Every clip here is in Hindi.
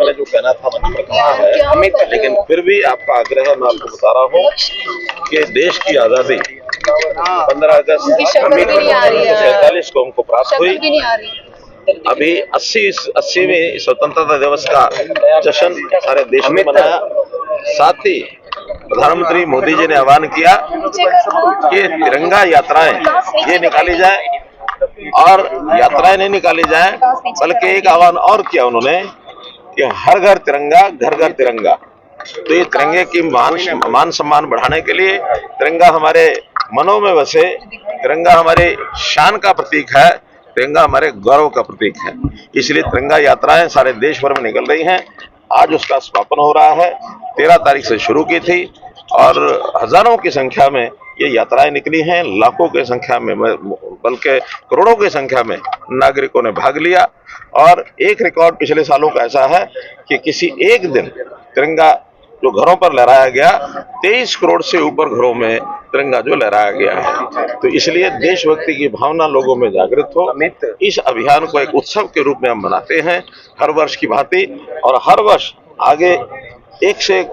मैंने जो कहना था मंच पर कहा है, लेकिन फिर भी आपका आग्रह मैं आपको बता रहा हूँ कि देश की आजादी 15 अगस्त 1947 को हमको प्राप्त हुई। अभी 80वें स्वतंत्रता दिवस का जश्न सारे देश में मनाया। साथ ही प्रधानमंत्री मोदी जी ने आह्वान किया कि तिरंगा यात्राएं ये निकाली जाए, और यात्राएं नहीं निकाली जाए बल्कि एक आह्वान और किया उन्होंने कि हर घर तिरंगा, घर घर तिरंगा। तो ये तिरंगे की मान सम्मान बढ़ाने के लिए, तिरंगा हमारे मनों में बसे, तिरंगा हमारे शान का प्रतीक है, तिरंगा हमारे गौरव का प्रतीक है। इसलिए तिरंगा यात्राएं सारे देश भर में निकल रही हैं। आज उसका समापन हो रहा है। 13 तारीख से शुरू की थी और हजारों की संख्या में ये यात्राएं निकली हैं। लाखों की संख्या में, बल्कि करोड़ों की संख्या में नागरिकों ने भाग लिया। और एक रिकॉर्ड पिछले सालों का ऐसा है कि किसी एक दिन तिरंगा जो घरों पर लहराया गया, 23 करोड़ से ऊपर घरों में तिरंगा जो लहराया गया है। तो इसलिए देशभक्ति की भावना लोगों में जागृत हो, इस अभियान को एक उत्सव के रूप में हम मनाते हैं हर वर्ष की भांति, और हर वर्ष आगे एक से एक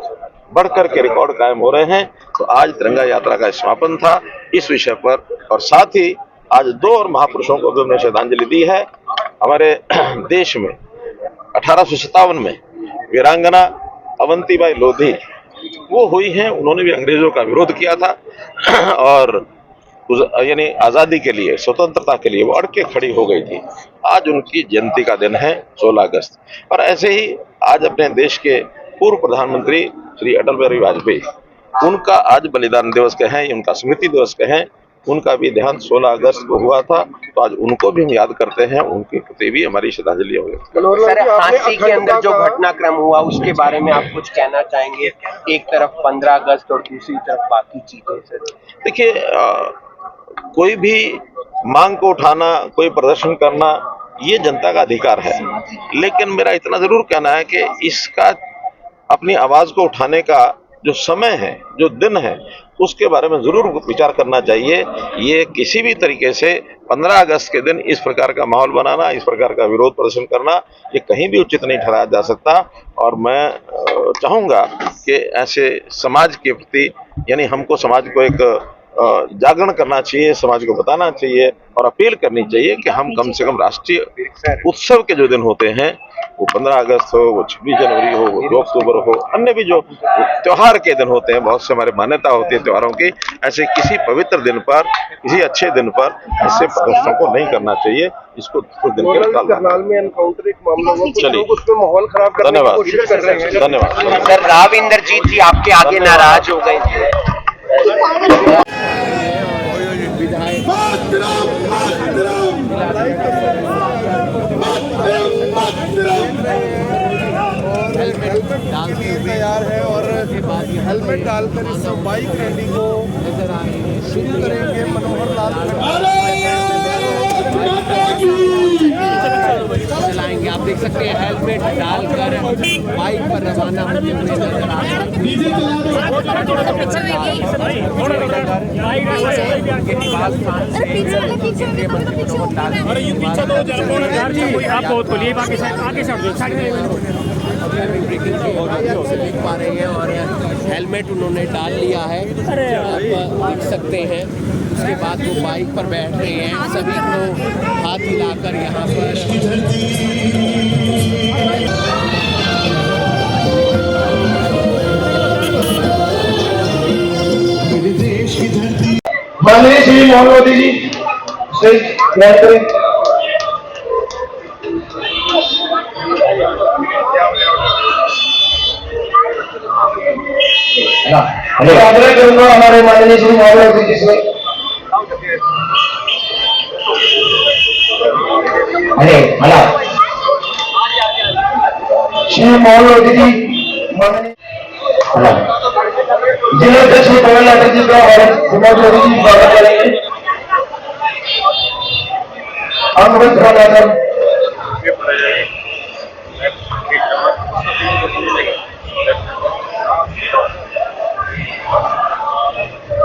बढ़कर के रिकॉर्ड कायम हो रहे हैं। तो आज तिरंगा यात्रा का समापन था इस विषय पर, और साथ ही आज 2 और महापुरुषों को भी हमने श्रद्धांजलि दी है। हमारे देश में 1857 में वीरांगना अवंतीबाई लोधी वो हुई हैं। उन्होंने भी अंग्रेजों का विरोध किया था और यानी आजादी के लिए, स्वतंत्रता के लिए वो अड़ के खड़ी हो गई थी। आज उनकी जयंती का दिन है 16 अगस्त। और ऐसे ही आज अपने देश के पूर्व प्रधानमंत्री श्री अटल बिहारी वाजपेयी, उनका आज बलिदान दिवस कहें, उनका स्मृति दिवस कहें, उनका भी देहांत 16 अगस्त को हुआ था। तो आज उनको भी हम याद करते हैं, उनके प्रति भी हमारी श्रद्धांजलि होगी। सर, हांसी के अंदर जो घटनाक्रम हुआ उसके बारे में आप कुछ कहना चाहेंगे? एक तरफ 15 अगस्त और दूसरी तरफ बाकी चीजें। सर देखिए, कोई भी मांग को उठाना, कोई प्रदर्शन करना, ये जनता का अधिकार है। लेकिन मेरा इतना जरूर कहना है कि इसका अपनी आवाज को उठाने का जो समय है, जो दिन है, उसके बारे में जरूर विचार करना चाहिए। ये किसी भी तरीके से 15 अगस्त के दिन इस प्रकार का माहौल बनाना, इस प्रकार का विरोध प्रदर्शन करना, ये कहीं भी उचित नहीं ठहराया जा सकता। और मैं चाहूंगा कि ऐसे समाज के प्रति, यानी हमको समाज को एक जागरण करना चाहिए, समाज को बताना चाहिए और अपील करनी चाहिए कि हम कम से कम राष्ट्रीय उत्सव के जो दिन होते हैं, वो 15 अगस्त हो, वो 26 जनवरी हो, वो 2 अक्टूबर हो, अन्य भी जो त्योहार के दिन होते हैं, बहुत से हमारे मान्यता होती है त्योहारों की, ऐसे किसी पवित्र दिन पर, किसी अच्छे दिन पर ऐसे प्रदर्शनों को नहीं करना चाहिए। इसको कुछ दिन के चलिए, धन्यवाद। सर, राव इंद्रजीत जी आपके आगे नाराज हो गए थे। तैयार है और हेलमेट डालकर इस बाइक रैली को शुरू करेंगे। मनोहर लाल चलाएंगे। आप देख सकते हैं हेलमेट डालकर बाइक पर रवाना होते हुए नजर आ रहे हैं। देख पा रहे हैं और हेलमेट उन्होंने डाल लिया है, आप देख सकते हैं। उसके बाद वो बाइक पर बैठ रहे हैं, सभी को हाथ हिलाकर यहाँ पर। माननीय श्री मोदी जी से ग्रहण करें। आग्रह करूंगा हमारे माननीय श्री मोदी जी से। श्री मोदी जी, जिला अध्यक्ष कमलनाथ जी का और मोदी जी स्वागत करेंगे।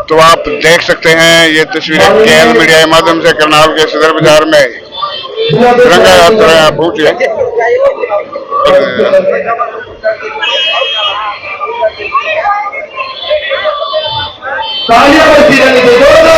तो आप देख सकते हैं ये तस्वीरें केएल मीडिया के माध्यम से करनाल के सदर बाजार में तिरंगा यात्रा पहुंची है तालियां बजती रहनी चाहिए,